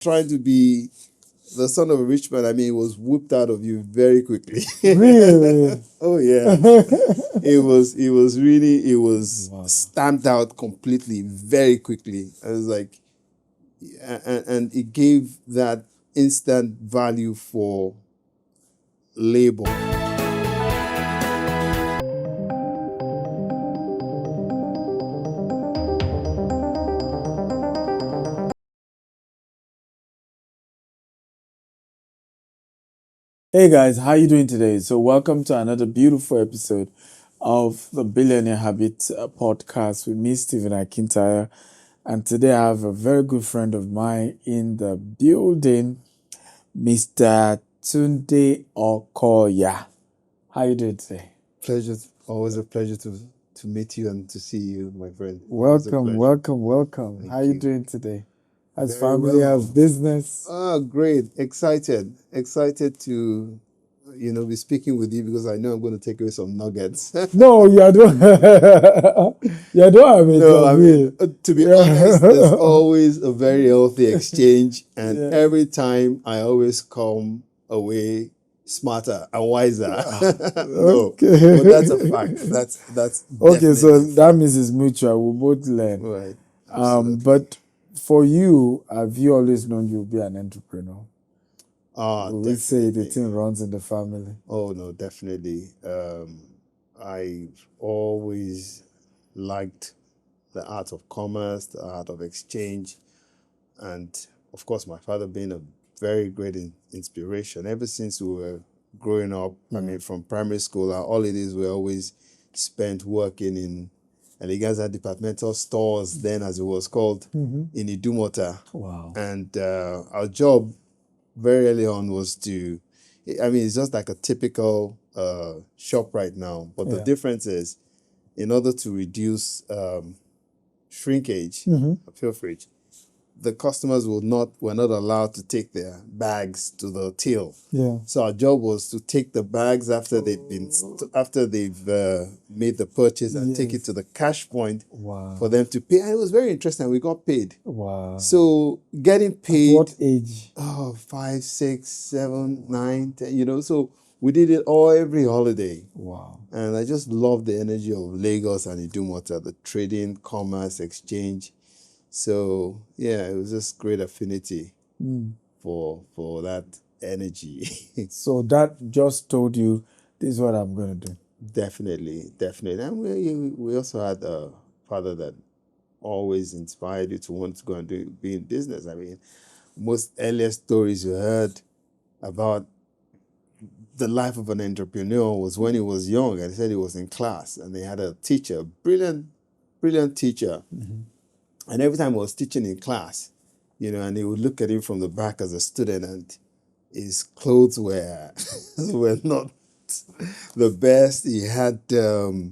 trying to be the son of a rich man, I mean, it was whipped out of you very quickly. Really? Oh yeah. It was Wow. stamped out completely very quickly. I was like, and it gave that instant value for labor. Hey guys, how you doing today? So welcome to another beautiful episode of the Billionaire Habits Podcast with me, Stephen Akintayo. And today I have a very good friend of mine in the building, Mr. Tunde Okoya. How you doing today? Pleasure, always a pleasure to meet you and to see you, my friend. Always a Welcome. pleasure. How you you. doing today? How's Very family? well. How's business? Oh, great. Excited to, be speaking with you because I know I'm going to take away some nuggets. No, you don't. You don't have it. No, I mean, to be honest, there's always a very healthy exchange. And Yeah. every time I always come away smarter and wiser. No, Okay. but that's a fact. That's Okay, so definitely a that fact. means it's mutual. We both learn. Right. Absolutely. But for you, have you always known you'll be an entrepreneur? We say the Definitely. thing runs in the family. Oh no, definitely. I've always liked the art of commerce, the art of exchange, and of course, my father being a very great inspiration. Ever since we were growing up, I mean, from primary school, our holidays were always spent working in Eleganza departmental stores, then as it was called, in Idumota. Wow. And our job very early on was it's just like a typical shop right now, but the Yeah. difference is, in order to reduce shrinkage, pilferage, the customers were not allowed to take their bags to the till. Yeah. So our job was to take the bags after they've made the purchase and take it to the cash point Wow. for them to pay. And it was very interesting. We got paid. Wow. So getting At paid, what age? 5, 6, 7, 9, 10, so we did it all every holiday. Wow. And I just love the energy of Lagos and Idumota, the trading, commerce, exchange. So yeah, it was just great affinity for that energy. So that just told you this is what I'm going to do. Definitely. And we also had a father that always inspired you to want to go and be in business. I mean, most earliest stories you heard about the life of an entrepreneur was when he was young. And he said he was in class and they had a teacher, brilliant teacher. And every time he was teaching in class, and he would look at him from the back as a student, and his clothes were not the best. He had the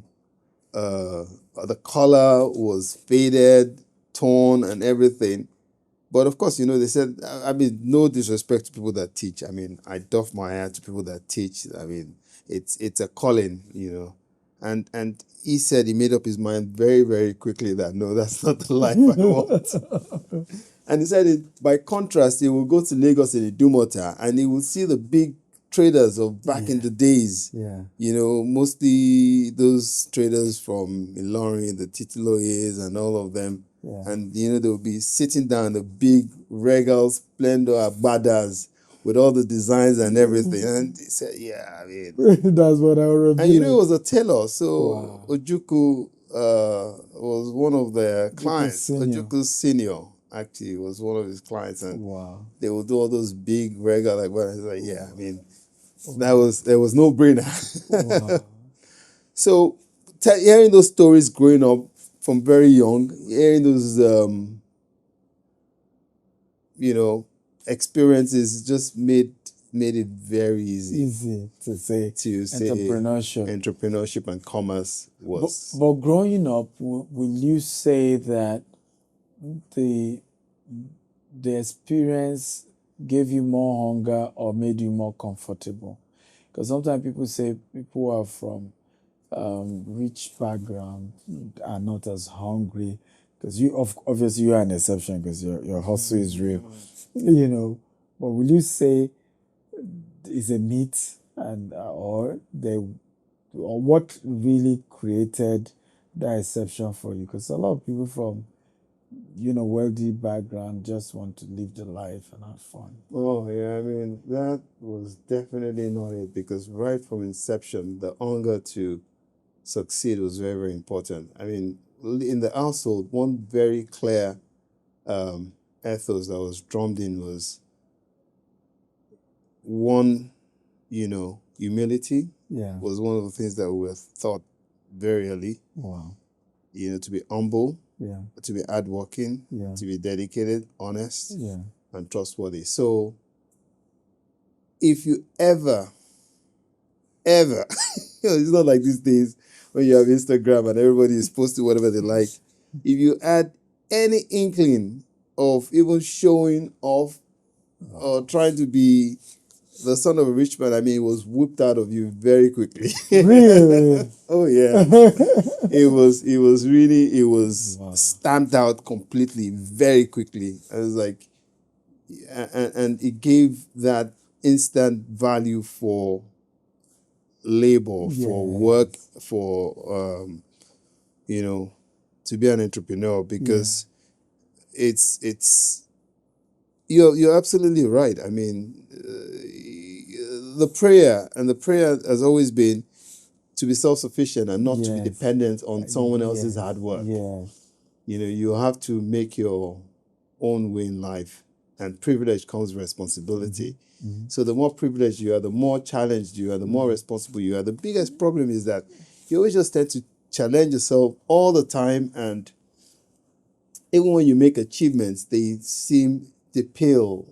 collar was faded, torn, and everything. But of course, they said, I mean, no disrespect to people that teach. I mean, I doff my hat to people that teach. I mean, it's a calling, And he said he made up his mind very, very quickly that, no, that's not the life I want. And he said, by contrast, he will go to Lagos in Idumota and he will see the big traders of back in the days. Yeah. Mostly those traders from Ilorin, the Titiloyes and all of them. Yeah. And, they will be sitting down, the big regal splendor abbadas with all the designs and everything. And he said, yeah, I mean. That's what I remember. And, he was a tailor. So Wow. Ojuku was one of their clients. senior. Ojuku's senior, actually, was one of his clients. And Wow. they would do all those big regal, like, what I was like, yeah, I mean, there was no brainer. Wow. So hearing those stories growing up from very young, hearing those experiences just made it very Easy to say entrepreneurship and commerce was. But growing up, will you say that the experience gave you more hunger or made you more comfortable? Because sometimes people say people who are from rich background are not as hungry Because obviously you are an exception because your hustle is real, But will you say is a myth and or what really created that exception for you? Because a lot of people from wealthy background just want to live the life and have fun. Oh, yeah, I mean, that was definitely not it, because right from inception, the hunger to succeed was very, very important. I mean, in the household, one very clear ethos that was drummed in was one, humility was one of the things that we were taught very early. Wow. To be humble, Yeah. to be hardworking, Yeah. to be dedicated, honest, Yeah. and trustworthy. So if you ever, it's not like these days when you have Instagram and everybody is posting whatever they like. If you had any inkling of even showing off or trying to be the son of a rich man, I mean, it was whipped out of you very quickly. Really? Oh, yeah. It was Wow. stamped out completely very quickly. I was like, and it gave that instant value for labor, for work, for to be an entrepreneur, because it's you're absolutely right. I mean, the prayer has always been to be self-sufficient and not to be dependent on someone else's hard work. You have to make your own way in life, and privilege comes with responsibility. So the more privileged you are, the more challenged you are, the more responsible you are. The biggest problem is that you always just tend to challenge yourself all the time, and even when you make achievements, they pale,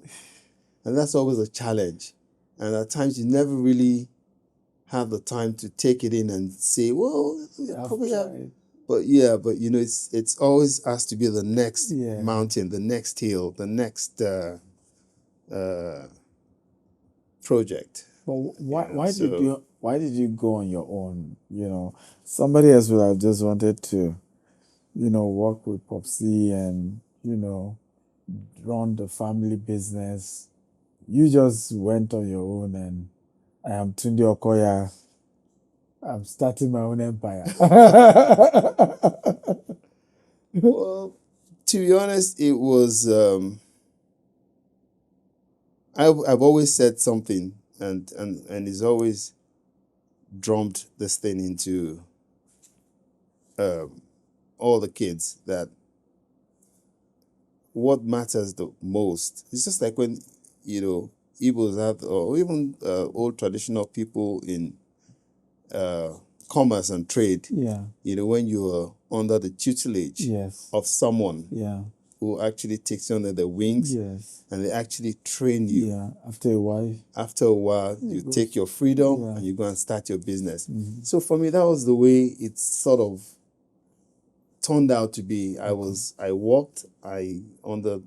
and that's always a challenge. And at times you never really have the time to take it in and say, well, probably have. But it's always has to be the next mountain, the next hill, the next project. But why did you go on your own? Somebody else would have just wanted to, work with Popsy and run the family business. You just went on your own, and I am Tunde Okoya. I'm starting my own empire. Well, to be honest, it was I've always said something, and it's always drummed this thing into all the kids, that what matters the most. It's just like when Igbos have, or even old traditional people in commerce and trade. When you're under the tutelage of someone who actually takes you under their wings, and they actually train you. After a while, you take your freedom and you go and start your business. So for me, that was the way it sort of turned out to be. Under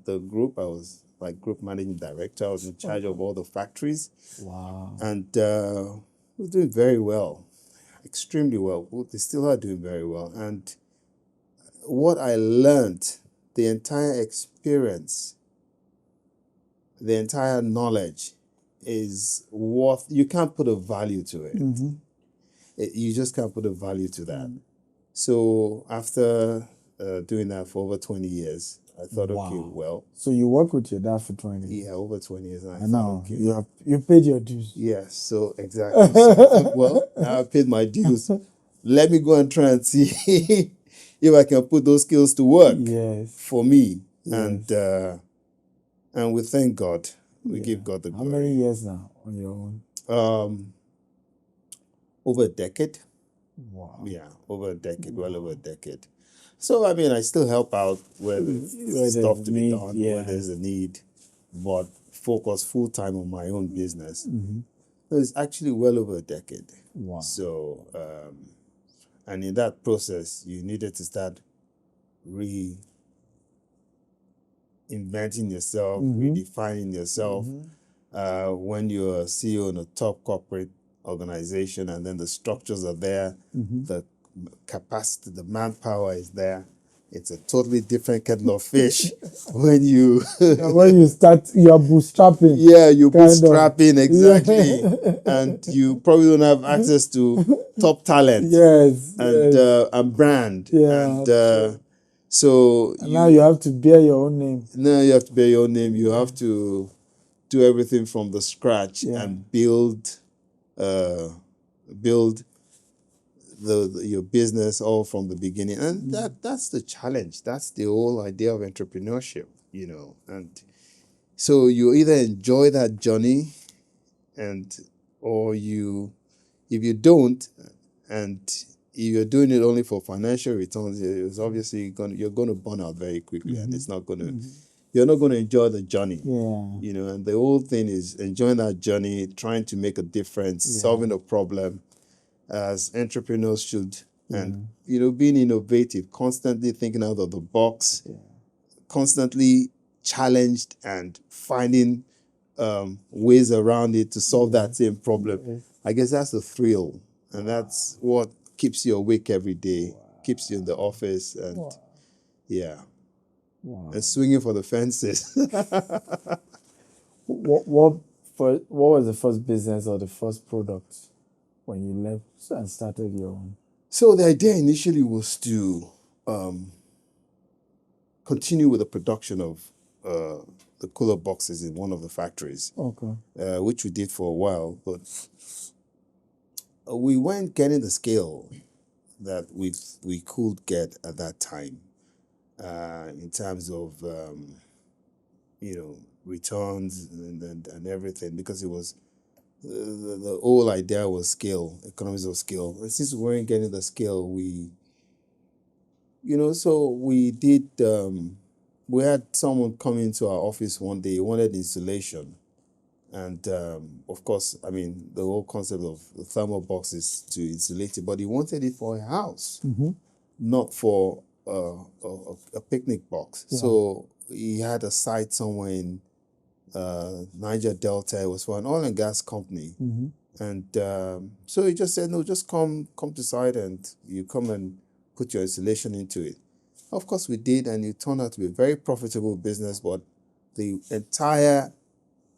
the group, I was like group managing director. I was in charge of all the factories. Wow. And we were doing very well, extremely well. They still are doing very well. And what I learned, the entire experience, the entire knowledge is worth, you can't put a value to it. You just can't put a value to that. So after doing that for over 20 years, I thought, okay, well. So you worked with your dad for 20 years? Yeah, over 20 years. And I know. Okay. You paid your dues. Yeah, so exactly. So I thought, well, now I paid my dues. Let me go and try and see if I can put those skills to work for me. And we thank God. We give God the glory. How many years now on your own? Over a decade. Wow. Yeah, over a decade, well over a decade. So, I mean, I still help out where there's stuff to be done, where there's a need, but focus full-time on my own business. It's actually well over a decade. Wow. So, and in that process, you needed to start reinventing yourself, redefining yourself. When you're a CEO in a top corporate organization, and then the structures are there, the capacity, the manpower is there, it's a totally different kettle of fish when you When you start, you are bootstrapping. yeah, you're kind of. bootstrapping exactly, Yeah. and you probably don't have access to top talent Yes. and Yes. and brand, Yeah. and so And now you have to bear your own name. now you have to bear your own name. You have to do everything from the scratch Yeah. and build build your business all from the beginning, and that's the challenge. That's the whole idea of entrepreneurship, and so you either enjoy that journey, and or if you don't, and if you're doing it only for financial returns, it's obviously you're going to burn out very quickly, and it's not going to you're not going to enjoy the journey. Yeah. And the whole thing is enjoying that journey, trying to make a difference, solving a problem as entrepreneurs should, and being innovative, constantly thinking out of the box, constantly challenged and finding ways around it to solve that same problem. I guess that's the thrill, and that's what keeps you awake every day, keeps you in the office, and and swinging for the fences. What was the first business or the first product when you left and started your own? So the idea initially was to continue with the production of the cooler boxes in one of the factories, Okay. which we did for a while, but we weren't getting the scale that we could get at that time in terms of returns and everything, because it was the whole idea was scale, economies of scale. And since we weren't getting the scale, so we did. We had someone come into our office one day. He wanted insulation, and of course, I mean, the whole concept of the thermal boxes to insulate it, but he wanted it for a house, not for a picnic box. Yeah. So he had a site somewhere in Niger Delta. It was for an oil and gas company. And so he just said, no, just come to site, and you come and put your installation into it. Of course we did, and it turned out to be a very profitable business, but the entire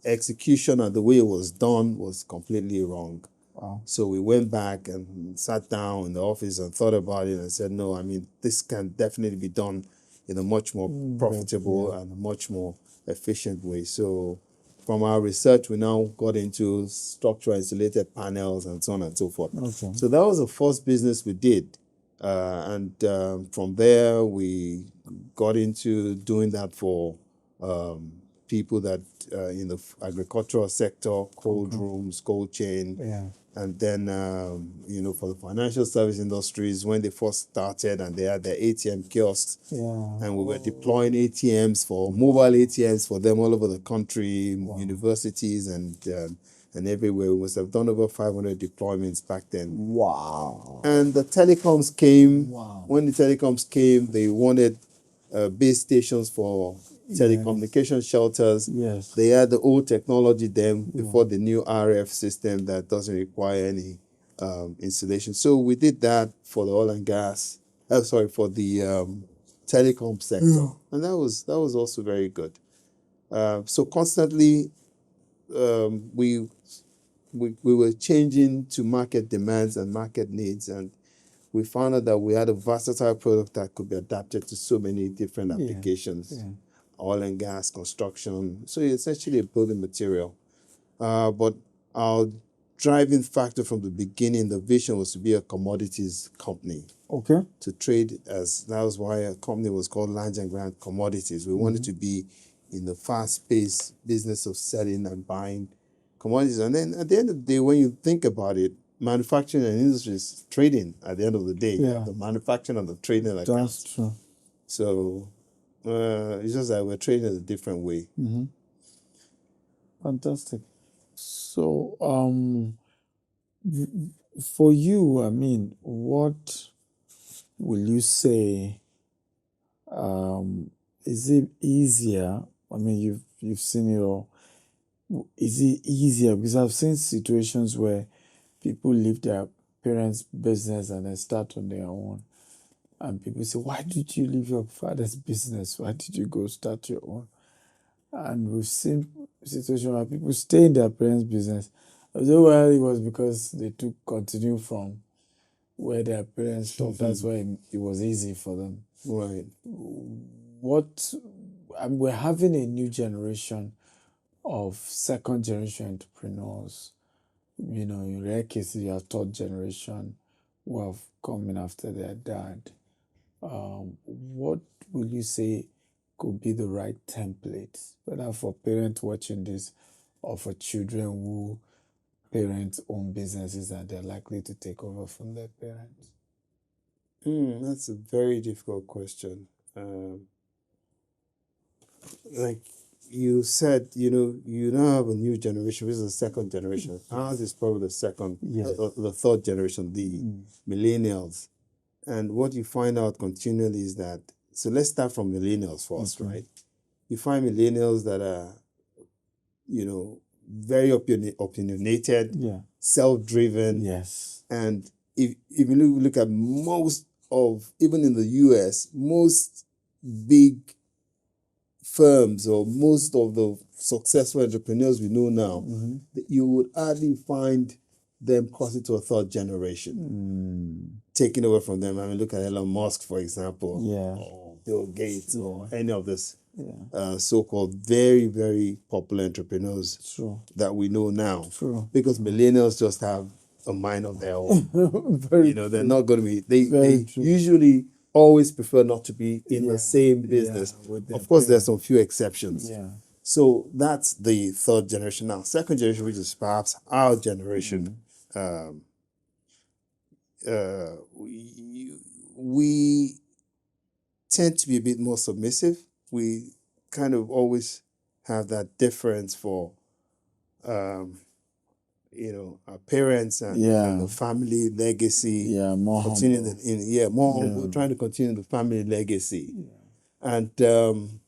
execution and the way it was done was completely wrong. Wow. So we went back and sat down in the office and thought about it and said, no, I mean, this can definitely be done in a much more profitable and a much more efficient way. So from our research, we now got into structural insulated panels and so on and so forth. Okay. So that was the first business we did. And from there, we got into doing that for people that in the agricultural sector, cold rooms, cold chain. Yeah. And then, for the financial service industries, when they first started and they had their ATM kiosks, and we were deploying ATMs mobile ATMs for them all over the country, universities and everywhere. We must have done over 500 deployments back then. Wow. And the telecoms came. Wow. When the telecoms came, they wanted base stations for telecommunication shelters. Yes. They had the old technology then before the new RF system that doesn't require any installation. So we did that for the oil and gas. For the telecom sector, and that was also very good. So constantly, we were changing to market demands and market needs, and we found out that we had a versatile product that could be adapted to so many different applications. Oil and gas, construction. So it's essentially a building material. But our driving factor from the beginning, the vision was to be a commodities company. Okay. To trade that was why our company was called Lands and Grant Commodities. We wanted to be in the fast-paced business of selling and buying commodities. And then at the end of the day, when you think about it, manufacturing and industry is trading at the end of the day. Yeah. The manufacturing and the trading that counts. That's true. So it's just that we're trading in a different way. Fantastic. So, for you, I mean, what will you say? Is it easier? I mean, you've seen it all. Is it easier? Because I've seen situations where people leave their parents' business and then start on their own. And people say, why did you leave your father's business? Why did you go start your own? And we've seen situations where people stay in their parents' business. Well, it was because they took continue from where their parents stopped. That's why it was easy for them. Right. We're having a new generation of second generation entrepreneurs. In rare cases, you have third generation who have come in after their dad. What will you say could be the right template, whether for parents watching this or for children who parents own businesses and they're likely to take over from their parents? That's a very difficult question. Like you said, you now have a new generation. This is the second generation. Ours is probably the third generation, the millennials. And what you find out continually is that, so let's start from millennials first, right? You find millennials that are, very opinionated, self-driven. Yes. And if you look at most of, even in the US, most big firms or most of the successful entrepreneurs we know now, you would hardly find them crossing to a third generation, taking over from them. I mean, look at Elon Musk, for example, or Bill Gates, or any of this so-called very, very popular entrepreneurs that we know now. Because millennials just have a mind of their own. They're not going to be, they usually always prefer not to be in the same business. Of course, there's some few exceptions. So that's the third generation. Now, second generation, which is perhaps our generation, we tend to be a bit more submissive. We kind of always have that deference for, our parents and the family legacy. More continuing humble. more humble, trying to continue the family legacy. And the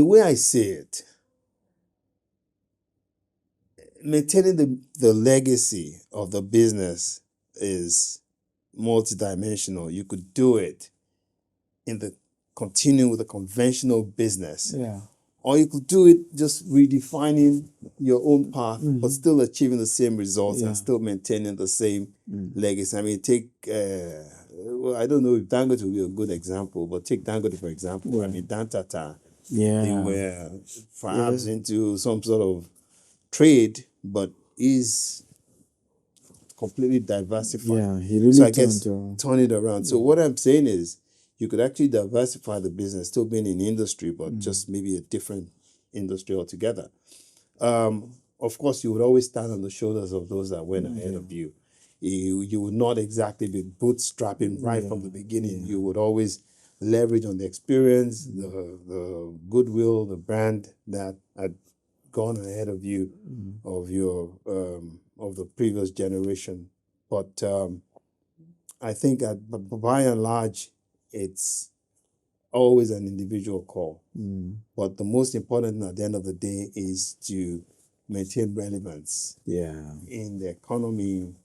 way I see it, maintaining the legacy of the business is multidimensional. You could do it continuing with the conventional business. Or you could do it just redefining your own path, but still achieving the same results and still maintaining the same legacy. I mean, I don't know if Dangote will be a good example, but take Dangote, for example. I mean, Dan Tata, they were perhaps into some sort of trade, but is completely diversified. He really so I guess turned it around. So what I'm saying is, you could actually diversify the business, still being in industry, but just maybe a different industry altogether. Of course, you would always stand on the shoulders of those that went ahead of you. You would not exactly be bootstrapping right from the beginning. You would always leverage on the experience, the goodwill, the brand that had gone ahead of you, of the previous generation. But I think that by and large, it's always an individual call. But the most important thing at the end of the day is to maintain relevance in the economy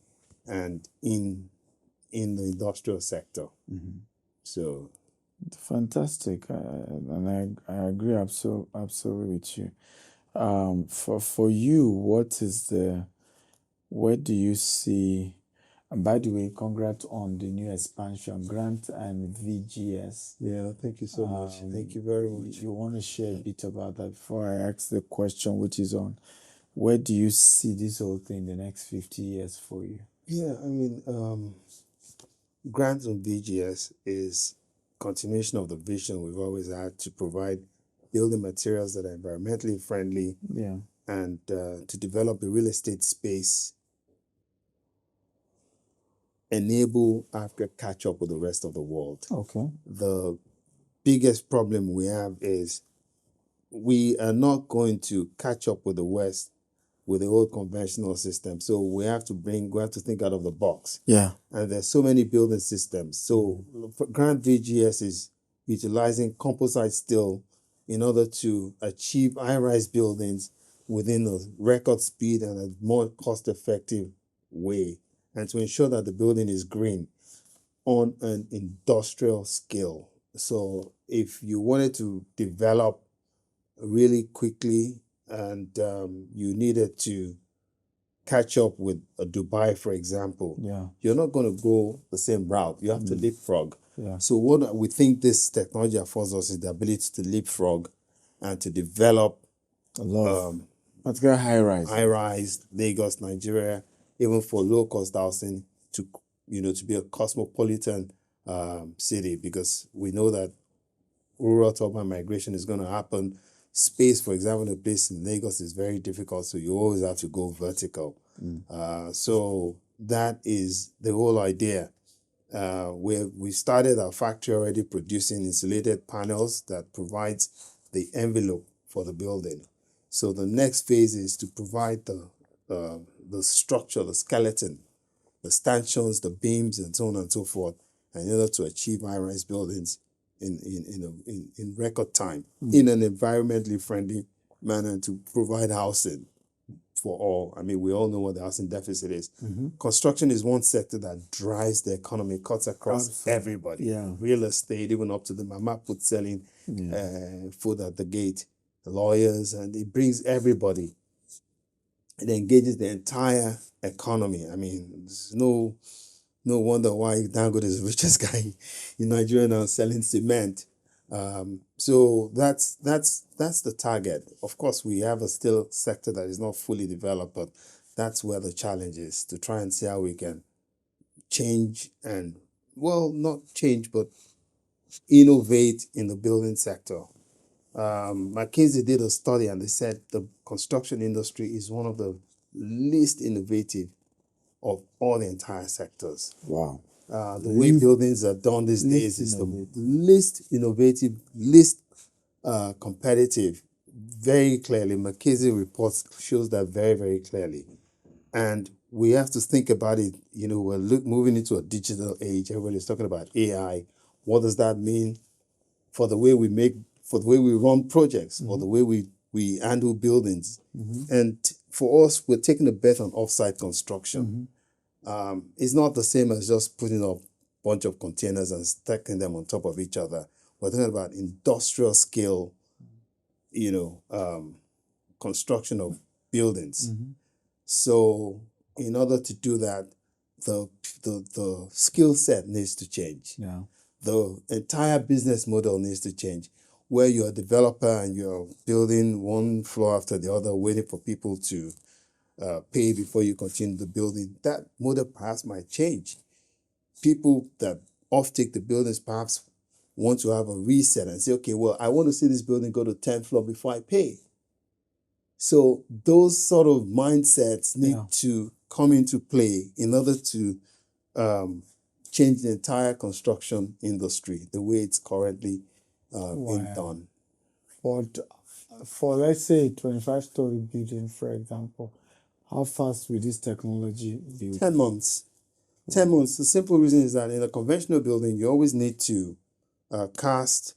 and in the industrial sector. So fantastic, and I agree absolutely with you. For you, where do you see? And by the way, congrats on the new expansion, Grant and VGS. yeah, thank you so much. Thank you very much. You want to share a bit about that before I ask the question, which is on where do you see this whole thing in the next 50 years for you? Yeah, I mean, Grant and VGS is continuation of the vision we've always had to provide building materials that are environmentally friendly and to develop a real estate space, enable Africa catch up with the rest of the world. Okay. The biggest problem we have is we are not going to catch up with the West with the old conventional system. So we have to think out of the box. Yeah. And there's so many building systems. So Grant VGS is utilizing composite steel in order to achieve high-rise buildings within a record speed and a more cost-effective way, and to ensure that the building is green. on an industrial scale. So if you wanted to develop really quickly and you needed to catch up with Dubai, for example, you're not going to go the same route. You have to leapfrog. So what we think this technology affords us is the ability to leapfrog and to develop a lot of particular high-rise, Lagos, Nigeria, even for low-cost housing to be a cosmopolitan city, because we know that rural to urban migration is going to happen. Space, for example, a place in Lagos is very difficult, so you always have to go vertical. So that is the whole idea. We started our factory already producing insulated panels that provides the envelope for the building. So the next phase is to provide the structure, the skeleton, the stanchions, the beams, and so on and so forth, in order to achieve high-rise buildings in record time, in an environmentally friendly manner, to provide housing for all. I mean, we all know what the housing deficit is. Construction is one sector that drives the economy, cuts across everybody. Real estate, even up to the mama put selling food at the gate, the lawyers, and it brings everybody. It engages the entire economy. I mean, there's no wonder why Dangote is the richest guy in Nigeria now, selling cement. So that's the target. Of course, we have a still sector that is not fully developed, but that's where the challenge is, to try and see how we can change and, well, not change, but innovate in the building sector. McKinsey did a study and they said the construction industry is one of the least innovative of all the entire sectors. Wow. The way buildings are done these days is the least innovative, least competitive. Very clearly, McKinsey reports shows that very, very clearly. And we have to think about it. We're moving into a digital age. Everybody's talking about AI. What does that mean for the way we run projects, for the way we handle buildings? And for us, we're taking a bet on offsite construction. It's not the same as just putting up a bunch of containers and stacking them on top of each other. We're talking about industrial scale, construction of buildings. So in order to do that, the skill set needs to change. The entire business model needs to change. Where you're a developer and you're building one floor after the other, waiting for people to pay before you continue the building, that model perhaps might change. People that off-take the buildings perhaps want to have a reset and say, okay, well, I want to see this building go to 10th floor before I pay. So those sort of mindsets need to come into play in order to change the entire construction industry, the way it's currently being done. But for, let's say, a 25-story building, for example, how fast will this technology build? 10 months. 10 months. The simple reason is that in a conventional building, you always need to cast,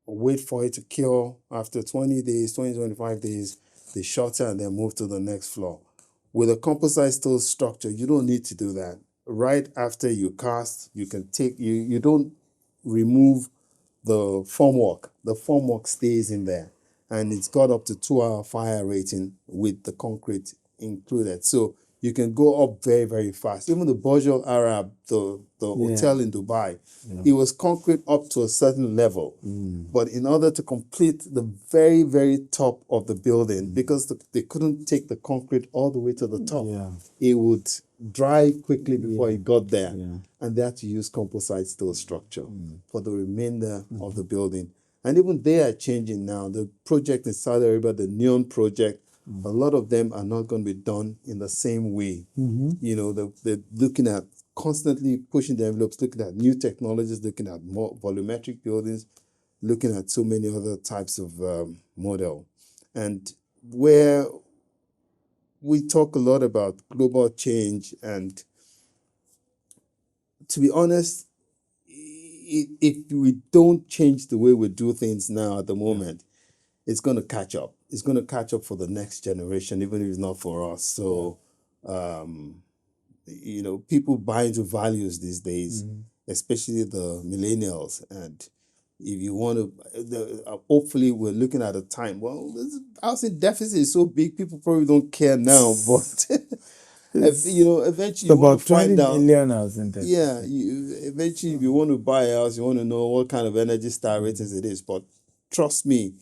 wait for it to cure. After 20 days, 25 days, they shutter and then move to the next floor. With a composite steel structure, you don't need to do that. Right after you cast, you can take, you don't remove the formwork. The formwork stays in there. And it's got up to 2-hour fire rating with the concrete included. So you can go up very, very fast. Even the Burj Al Arab, the hotel in Dubai, it was concrete up to a certain level. But in order to complete the very, very top of the building, because they couldn't take the concrete all the way to the top, it would dry quickly before it got there. And they had to use composite steel structure for the remainder of the building. And even they are changing now. The project in Saudi Arabia, the Neon project, a lot of them are not going to be done in the same way. They're looking at constantly pushing the envelopes, looking at new technologies, looking at more volumetric buildings, looking at so many other types of model. And where we talk a lot about global change, and to be honest, if we don't change the way we do things now at the moment, it's going to catch up. It's going to catch up for the next generation, even if it's not for us. So people buy into values these days, especially the millennials. And if you want to, hopefully we're looking at a time. Well, this housing deficit is so big, people probably don't care now. But eventually you want about to 20 find out. million housing deficit. Yeah, eventually if you want to buy a house, you want to know what kind of Energy Star ratings it is. But trust me,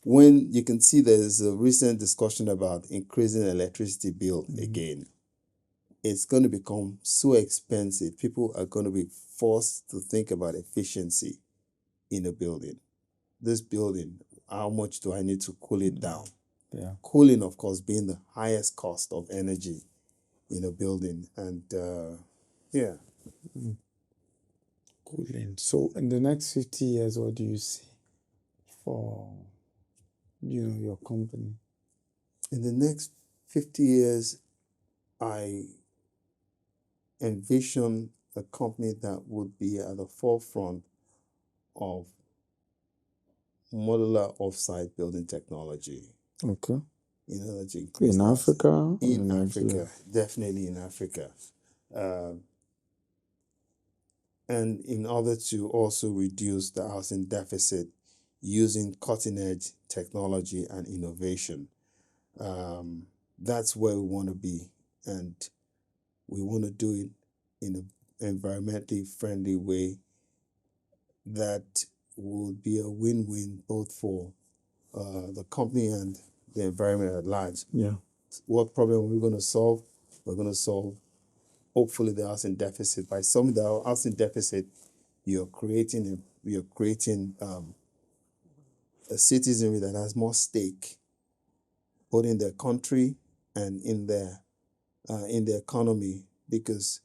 when you can see there's a recent discussion about increasing electricity bill again, it's going to become so expensive. People are going to be forced to think about efficiency in a building. This building, how much do I need to cool it down? Yeah. Cooling, of course, being the highest cost of energy in a building. And yeah. Cooling. So in the next 50 years, what do you see for your company? In the next 50 years, I envision a company that would be at the forefront of modular off-site building technology. Okay. In order to increase In that. Africa? or In Nigeria? Africa, definitely in Africa. And in order to also reduce the housing deficit using cutting-edge technology and innovation. That's where we want to be. And we want to do it in an environmentally friendly way that will be a win-win both for the company and the environment at large. Yeah. What problem are we going to solve? We're going to solve, hopefully, the housing deficit. By solving the housing deficit, you're creating a citizenry that has more stake, both in their country and in the economy. Because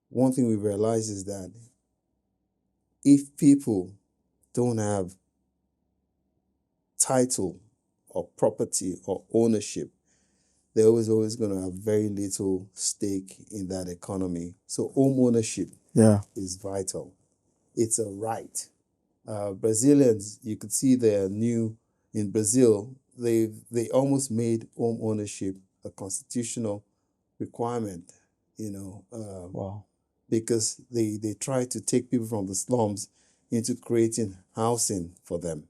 one thing we realize is that if people don't have title or property or ownership, they're always going to have very little stake in that economy. So home ownership is vital. It's a right. Brazilians, you could see they're new in Brazil. They almost made home ownership a constitutional requirement. Wow. Because they try to take people from the slums into creating housing for them.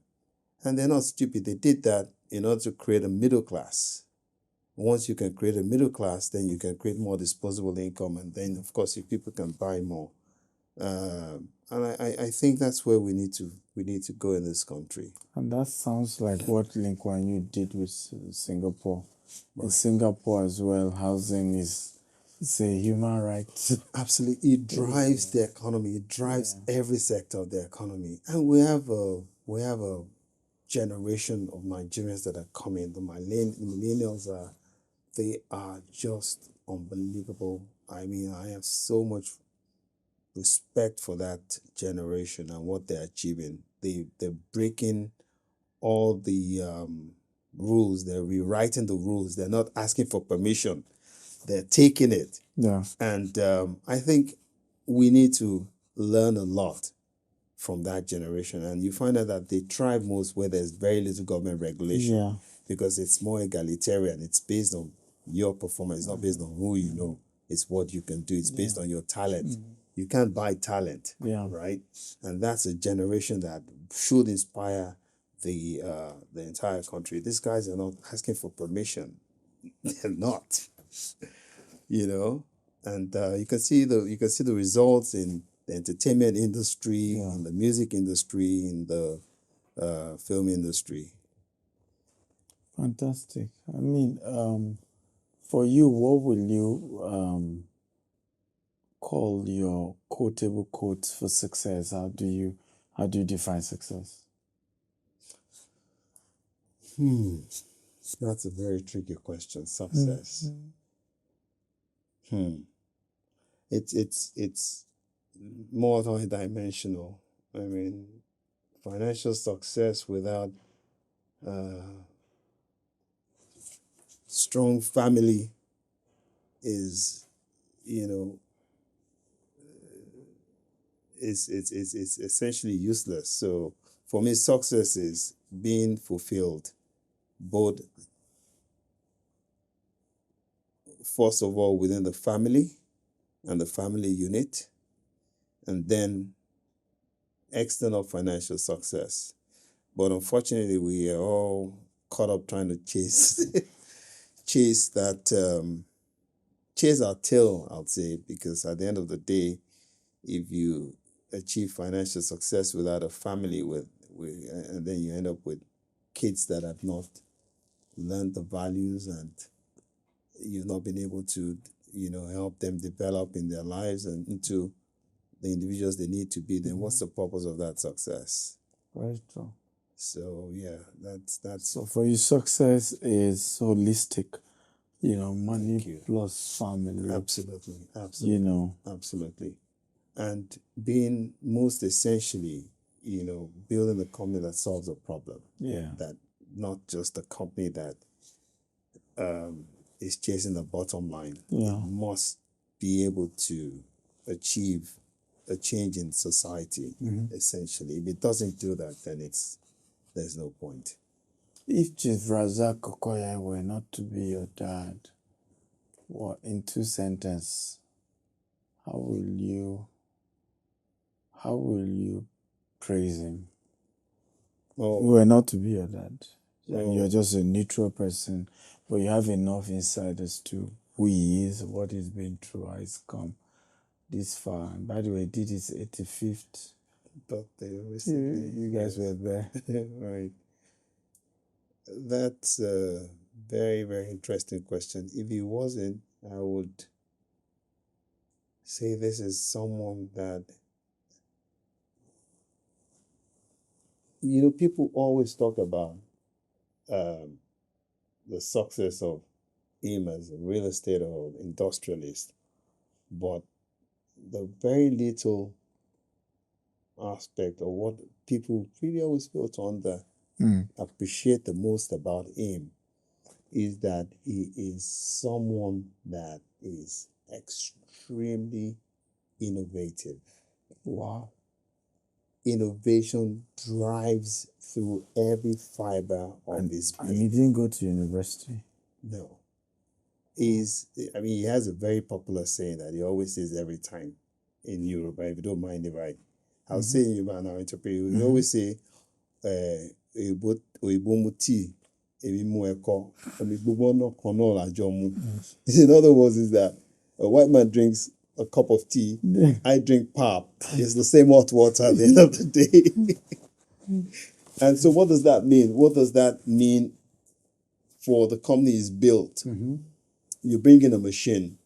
And they're not stupid. They did that in order to create a middle class. Once you can create a middle class, then you can create more disposable income. And then, of course, if people can buy more. And I think that's where we need to go in this country. And that sounds like what Lee Kuan Yew did with Singapore. In Singapore as well, housing is a human right. Absolutely, it drives the economy. It drives every sector of the economy, and we have a generation of Nigerians that are coming. The millennials they are just unbelievable. I mean, I have so much respect for that generation and what they're achieving. They're breaking all the rules. They're rewriting the rules. They're not asking for permission. They're taking it. Yeah. And I think we need to learn a lot from that generation. And you find out that they thrive most where there's very little government regulation. Yeah. Because it's more egalitarian. It's based on your performance. It's not based on who you know. It's what you can do. It's based on your talent. You can't buy talent, right? And that's a generation that should inspire the entire country. These guys are not asking for permission. They're not, And you can see the results in the entertainment industry, in the music industry, in the film industry. Fantastic. I mean, for you, what will you call your quotable quotes for success? How do you define success? That's a very tricky question. Success. It's multi-dimensional. I mean, financial success without strong family is, it's essentially useless. So for me, success is being fulfilled, both first of all within the family, and the family unit, and then external financial success. But unfortunately, we are all caught up trying to chase chase chase our tail, I'd say, because at the end of the day, if you achieve financial success without a family and then you end up with kids that have not learned the values, and you've not been able to help them develop in their lives and into the individuals they need to be, then what's the purpose of that success? Very true. So yeah, that's So for you, success is holistic. Money you. plus family. Absolutely. Absolutely. And being most essentially, building a company that solves a problem. Yeah. That not just a company that is chasing the bottom line. Yeah. It must be able to achieve a change in society, essentially. If it doesn't do that, then there's no point. If Chief Razak Okoya were not to be your dad, what, in 2 sentences, how will you praise him? Oh, Were not to be your dad, and Oh. you're just a neutral person, but you have enough insight as to who he is, what he's been through, how he's come this far. And by the way, he did his 85th birthday recently. You guys were there. Right. That's a very, very interesting question. If he wasn't, I would say this is someone that, people always talk about the success of him as a real estate or industrialist, but the very little aspect of what people really always feel to appreciate the most about him is that he is someone that is extremely innovative. Wow. Innovation drives through every fiber of his And being. he didn't go to university. No. He has a very popular saying that he always says every time in Europe. If you don't mind if I'll say in Yoruba and I'll interpret. He always say, òyìnbó mu tea, èmi mu ẹ̀kọ, omi gbígbóná kan náà la jọ mu. In other words, is that a white man drinks a cup of tea, I drink pap. It's the same hot water at the end of the day. And so what does that mean? What does that mean for the company is built? You bring in a machine,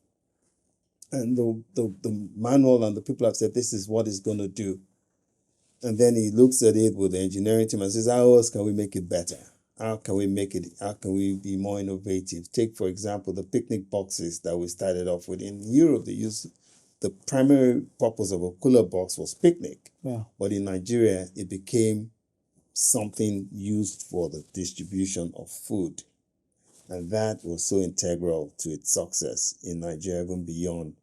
and the manual and the people have said this is what it's going to do. And then he looks at it with the engineering team and says, how else can we make it better? How can we be more innovative? Take, for example, the picnic boxes that we started off with. In Europe, the primary purpose of a cooler box was picnic. Yeah. But in Nigeria, it became something used for the distribution of food. And that was so integral to its success in Nigeria, even beyond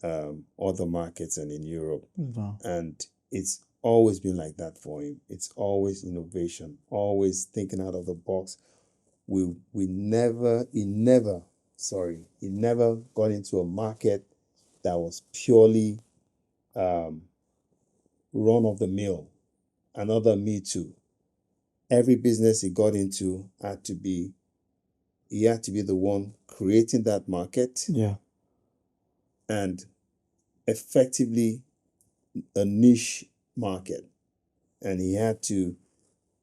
other markets and in Europe. Wow. And it's always been like that for him. It's always innovation, always thinking out of the box. He never got into a market that was purely run of the mill, another me too. Every business he got into he had to be the one creating that market. Yeah. And effectively a niche market. And he had to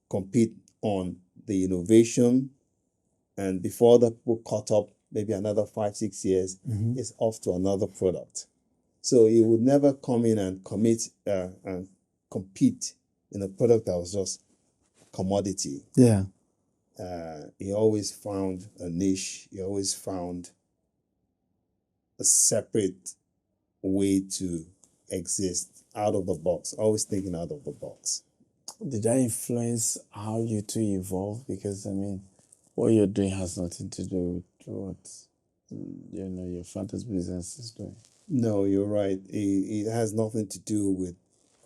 compete on the innovation. And before the people caught up, maybe another 5-6 years, it's off to another product. So he would never come in and commit and compete in a product that was just commodity. Yeah. He always found a niche. He always found a separate way to exist out of the box, always thinking out of the box. Did that influence how you two evolve? Because what you're doing has nothing to do with what your father's business is doing. No, you're right. It has nothing to do with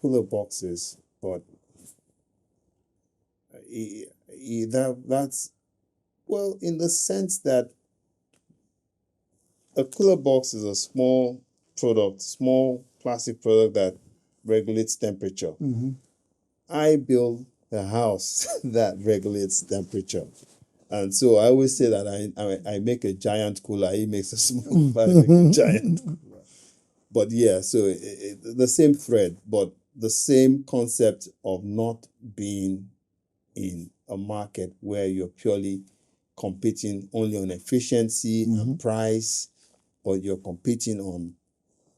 cooler boxes, but that's in the sense that a cooler box is a small product, small plastic product that regulates temperature. Mm-hmm. I build a house that regulates temperature. And so I always say that I make a giant cooler, he makes a small, I make a giant cooler. But yeah, so the same thread, but the same concept of not being in a market where you're purely competing only on efficiency and price, but you're competing on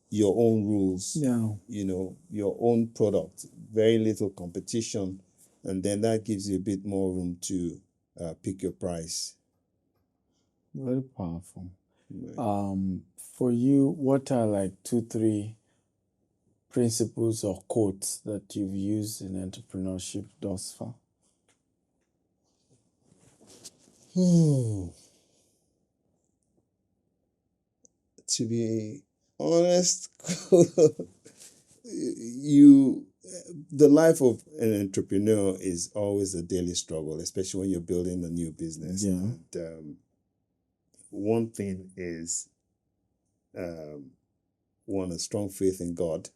your own rules, Yeah. your own product, very little competition, and then that gives you a bit more room to pick your price. Very powerful. Right. For you, what are like 2-3 principles or quotes that you've used in entrepreneurship thus far? To be honest, the life of an entrepreneur is always a daily struggle, especially when you're building a new business. Yeah. And one thing is one, a strong faith in God.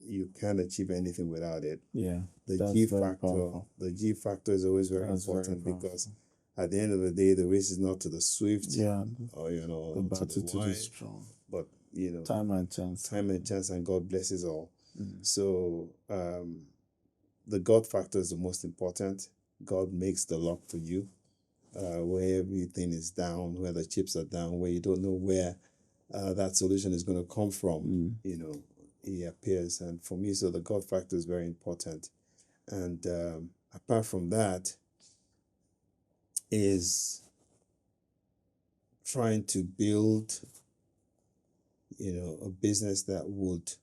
You can't achieve anything without it. Yeah. The that's G very factor, powerful. the G factor is always very That's very important powerful. because at the end of the day, the race is not to the swift, Yeah. or The to battle the to the wide, strong. but Time and chance. time and chance, and God blesses all. So the God factor is the most important. God makes the luck for you, where everything is down, where the chips are down, where you don't know where that solution is going to come from. He appears, and for me, so the God factor is very important. And apart from that, is trying to build, a business that would,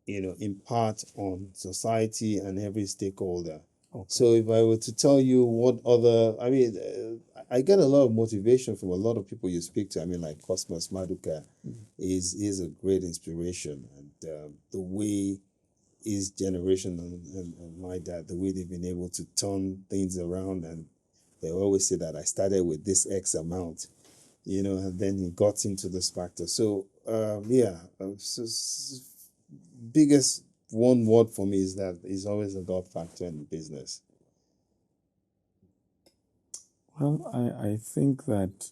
impart on society and every stakeholder. Okay. So if I were to tell you what other, I get a lot of motivation from a lot of people you speak to. Like Cosmos Maduka is a great inspiration, and the way his generation and my dad, the way they've been able to turn things around, and they always say that I started with this X amount, and then he got into this factor. So biggest one word for me is that is always a God factor in business. Well, I think that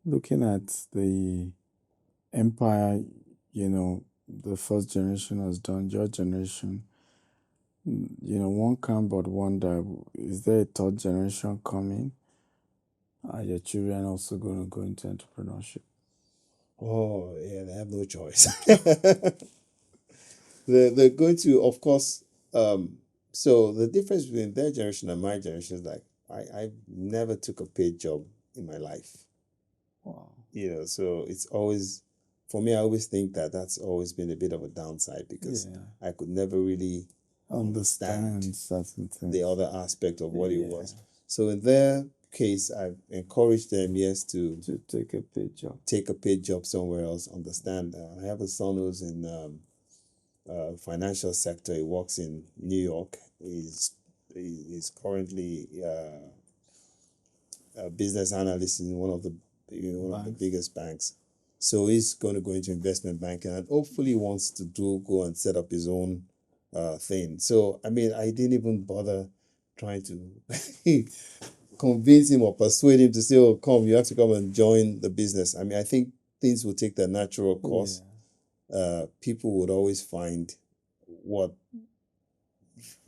looking at the empire, the first generation has done, your generation, one can't but wonder, is there a third generation coming? Are your children also going to go into entrepreneurship? Oh, yeah, they have no choice. They're going to, of course. So the difference between their generation and my generation is like I never took a paid job in my life. Wow. So it's always, for me, I always think that that's always been a bit of a downside because I could never really understand certain things. the other aspect of what it was. So in their case, I've encouraged them, yes, to take a paid job. Take a paid job somewhere else. Understand? I have a son who's in financial sector. He works in New York. He's currently a business analyst in one of the biggest banks. So he's going to go into investment banking and hopefully wants to go and set up his own thing. So I didn't even bother trying to convince him or persuade him to say, "Oh, come, you have to come and join the business." I think things will take their natural course. People would always find what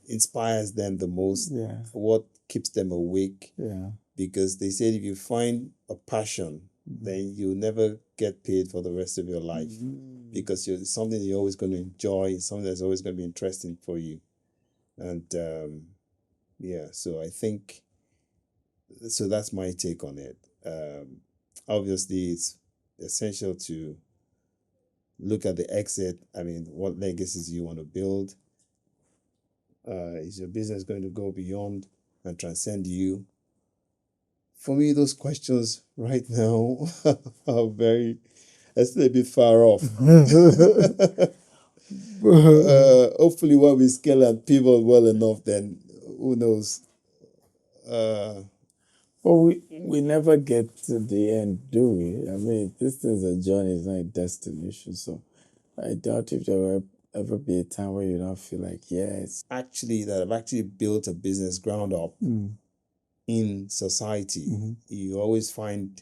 inspires them the most, what keeps them awake. Because they said if you find a passion, then you'll never get paid for the rest of your life. Because it's something you're always going to enjoy, it's something that's always going to be interesting for you. And so I think, so that's my take on it. Obviously, it's essential to look at the exit. What legacies you want to build? Is your business going to go beyond and transcend you? For me, those questions right now are still a bit far off. Hopefully, when we scale and pivot well enough, then who knows? But we never get to the end, do we? I mean, this is a journey, it's not a destination. So I doubt if there will ever be a time where you don't feel like, yes. Actually, that have actually built a business ground up in society, you always find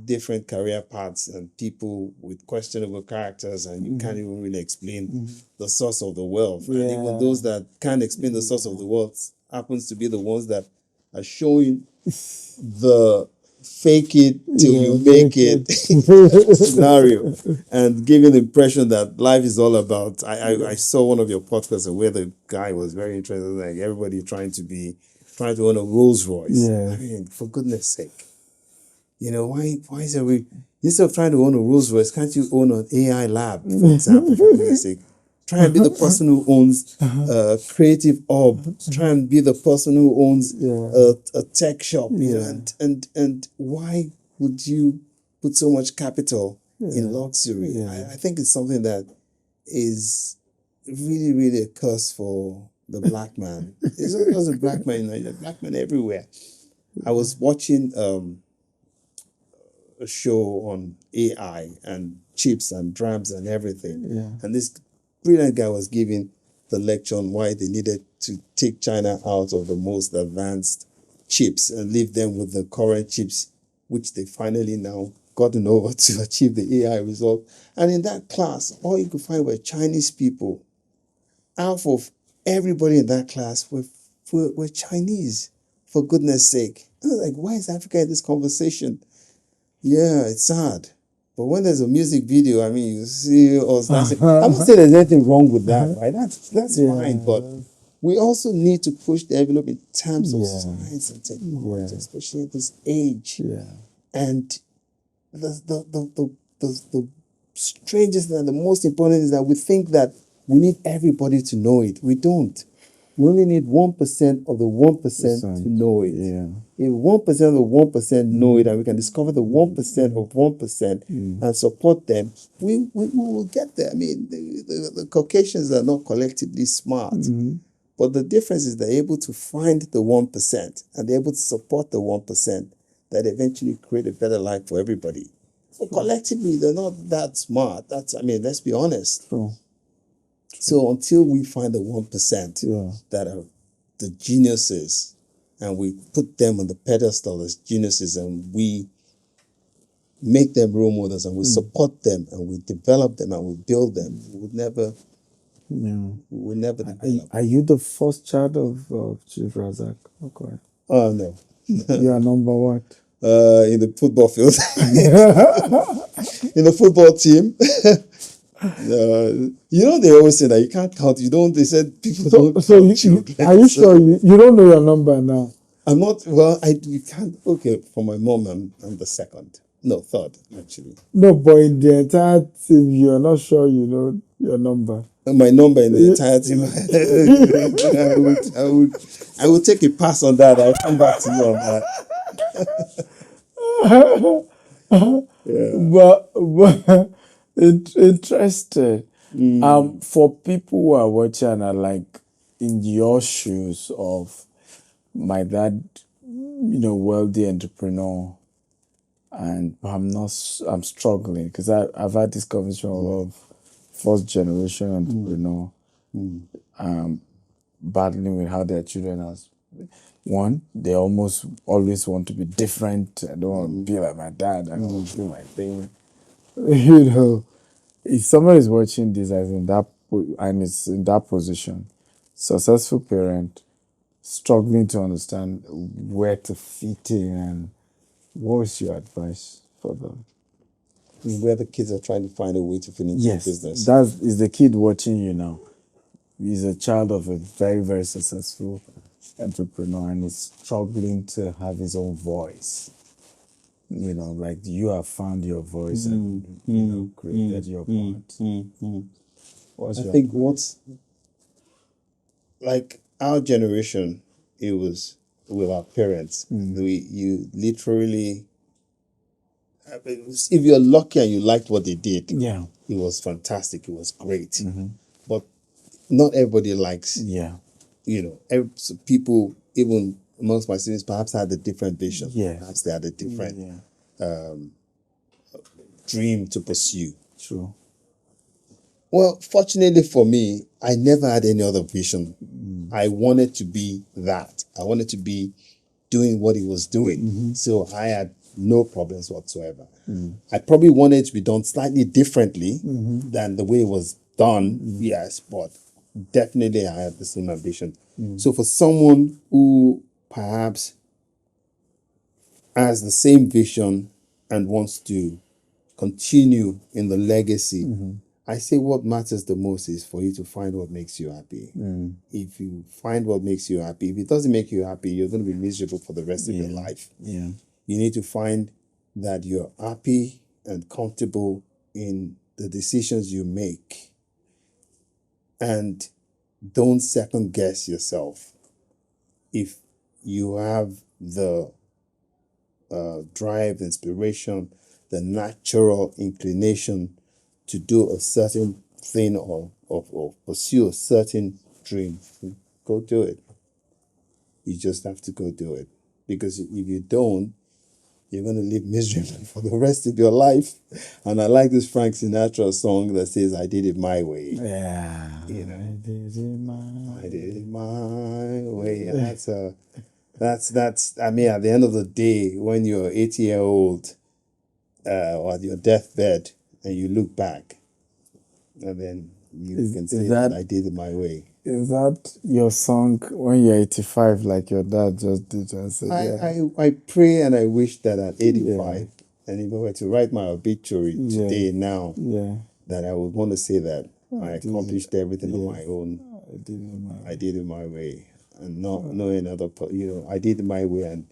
different career paths and people with questionable characters, and you can't even really explain the source of the wealth. And even those that can't explain the source of the wealth happens to be the ones that are showing the fake it till you make it scenario and giving the impression that life is all about. I saw one of your podcasts where the guy was very interested, like everybody trying to own a Rolls Royce. I mean, for goodness sake. You know, why is it instead of trying to own a Rolls Royce, can't you own an AI lab, for example, for goodness sake? Try and be the person who owns Creative Hub. Try and be the person who owns a tech shop. You know, and why would you put so much capital in luxury? I think it's something that is really, really a curse for the black man. It's not just a black man, a black man everywhere. I was watching a show on AI and chips and drams and everything. And this brilliant guy was giving the lecture on why they needed to take China out of the most advanced chips and leave them with the current chips, which they finally now gotten over to achieve the AI result. And in that class, all you could find were Chinese people. Half of everybody in that class were Chinese, for goodness sake. I was like, why is Africa in this conversation? Yeah, it's sad. But when there's a music video, I mean, you see us dancing. I'm not saying there's anything wrong with that, right? That's fine. But we also need to push the envelope in terms of science and technology, especially at this age. And the strangest and the most important is that we think that we need everybody to know it. We don't. We only need 1% of the 1% to know it. If 1% of the 1% know it and we can discover the 1% of 1% and support them, we will get there. I mean, the Caucasians are not collectively smart. But the difference is they're able to find the 1% and they're able to support the 1% that eventually create a better life for everybody. So collectively, they're not that smart. Let's be honest. So until we find the 1% that are the geniuses and we put them on the pedestal as geniuses and we make them role models and we support them and we develop them and we build them, we would never develop. Are you the first child of Chief Razak? Okay. Oh, no. You are number what? In the football field. In the football team. They always say that you can't count. They said people don't count children. Are you sure you don't know your number now? I'm not, you can't, okay, for my mom, I'm the second. No, third, actually. No, but in the entire team, you're not sure you know your number. My number in the entire team. I would take a pass on that. I'll come back to you on that. But interested. For people who are watching and are like in your shoes of my dad, wealthy entrepreneur, and I'm struggling because I've had this conversation of first generation entrepreneur, battling with how their children are. One, they almost always want to be different. I don't want to be like my dad. I don't want to do my thing. If someone is watching this as and is in that position, successful parent, struggling to understand where to fit in, and what is your advice for them? Where the kids are trying to find a way to fit into the business. That is the kid watching you now. He's a child of a very, very successful entrepreneur and is struggling to have his own voice. Like you have found your voice and created your part. I think like our generation, it was with our parents. You literally, if you're lucky and you liked what they did, it was fantastic. It was great. But not everybody likes. Yeah. So people, even amongst my students perhaps had a different vision. Yes. Perhaps they had a different dream to pursue. True. Well, fortunately for me, I never had any other vision. I wanted to be that. I wanted to be doing what he was doing. So I had no problems whatsoever. I probably wanted it to be done slightly differently than the way it was done, yes, but definitely I had the same ambition. So for someone who perhaps has the same vision and wants to continue in the legacy, I say what matters the most is for you to find what makes you happy. If you find what makes you happy, if it doesn't make you happy, you're going to be miserable for the rest of your life. Yeah. You need to find that you're happy and comfortable in the decisions you make. And don't second guess yourself. If you have the drive, the inspiration, the natural inclination to do a certain thing or pursue a certain dream, go do it. You just have to go do it. Because if you don't, you're going to live miserably for the rest of your life. And I like this Frank Sinatra song that says, I did it my way. Yeah. You know, I did it I did it my way. And that's I mean, at the end of the day, when you're 80-year-old or at your deathbed and you look back, and then you can say that I did it my way. Is that your song when you're 85, like your dad just did? And said, I pray and I wish that at 85, and if I were to write my obituary today now, that I would want to say that I accomplished everything on my own. I did it my way, and not knowing other. I did it my way, and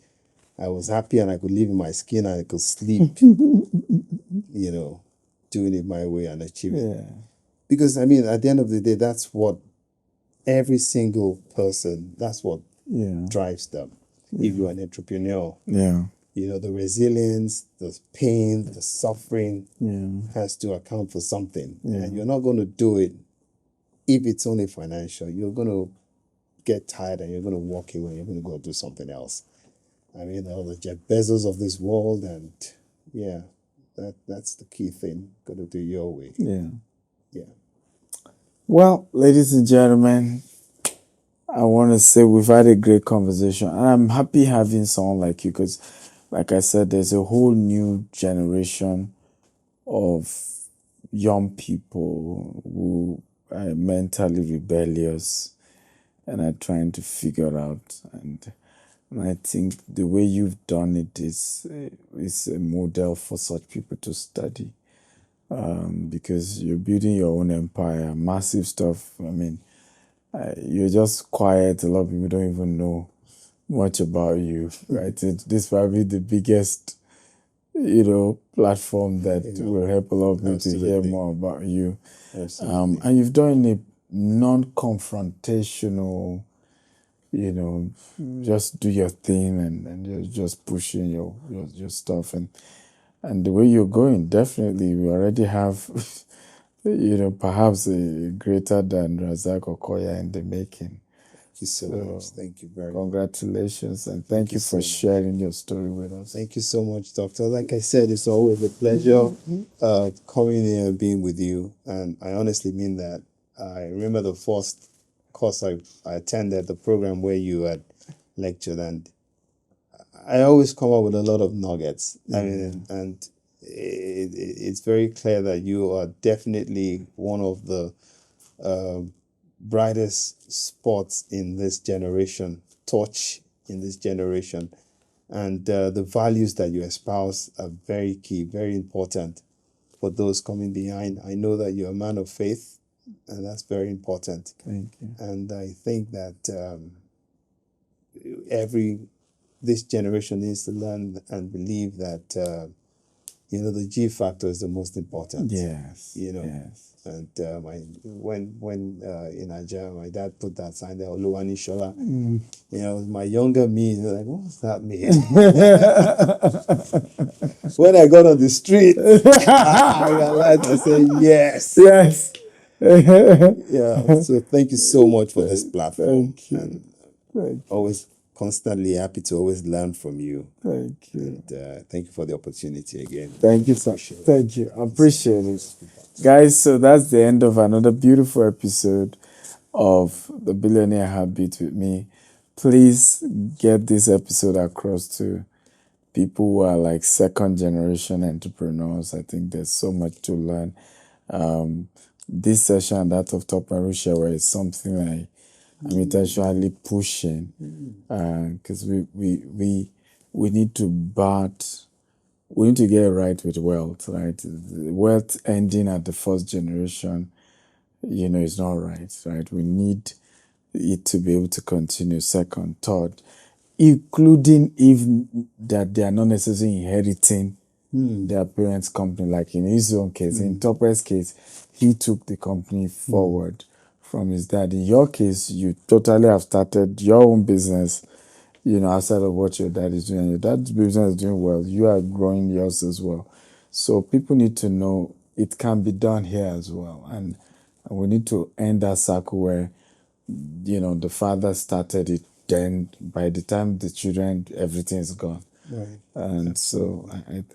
I was happy, and I could live in my skin, and I could sleep. Doing it my way and achieving it. Because I mean, at the end of the day, that's what every single person, that's what drives them. If you're an entrepreneur, the resilience, the pain, the suffering has to account for something. And you're not going to do it if it's only financial. You're going to get tired and you're going to walk away. You're going to go do something else. I mean, all the Jeff Bezos of this world, and that's the key thing. Got to do your way. Yeah. Well, ladies and gentlemen, I want to say we've had a great conversation, and I'm happy having someone like you because, like I said, there's a whole new generation of young people who are mentally rebellious and are trying to figure out. And I think the way you've done it is a model for such people to study. Because you're building your own empire, massive stuff. I mean, you're just quiet. A lot of people don't even know much about you, right? This might be the biggest, platform that will help a lot of people to hear more about you. And you've done a non-confrontational, just do your thing and you're just pushing your stuff. And the way you're going, definitely, we already have, perhaps a greater than Razak Okoya in the making. Thank you so much. Thank you very much. Congratulations, and thank you for sharing your story with us. Thank you so much, Doctor. Like I said, it's always a pleasure coming here and being with you. And I honestly mean that. I remember the first course I attended, the program where you had lectured, and I always come up with a lot of nuggets. I mean, and it's very clear that you are definitely one of the brightest spots in this generation, torch in this generation. And the values that you espouse are very key, very important for those coming behind. I know that you're a man of faith, and that's very important. Thank you. And I think that this generation needs to learn and believe that, the G factor is the most important. Yes. Yes. And when in Nigeria, my dad put that sign there, Oluwani Shola. My younger me, like, what does that mean? When I got on the street, I realized, I said, yes. Yes. So thank you so much for this platform. Thank you. And always constantly happy to always learn from you. Thank you. And thank you for the opportunity again. Thank you, sir. Thank you. I appreciate it. Guys, so that's the end of another beautiful episode of the Billionaire Habit with me. Please get this episode across to people who are like second generation entrepreneurs. I think there's so much to learn. This session, that of entrepreneurship, is something I'm intentionally pushing because we need to we need to get it right with wealth, right? Wealth ending at the first generation, is not right? We need it to be able to continue second, third, including if that they are not necessarily inheriting their parents' company. Like in his own case, in Topper's case, he took the company forward from his dad. In your case, you totally have started your own business, outside of what your dad is doing. Your dad's business is doing well. You are growing yours as well. So people need to know it can be done here as well. And we need to end that circle where, the father started it, then by the time the children, everything is gone. Right. And so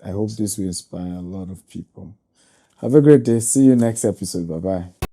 I hope this will inspire a lot of people. Have a great day. See you next episode. Bye-bye.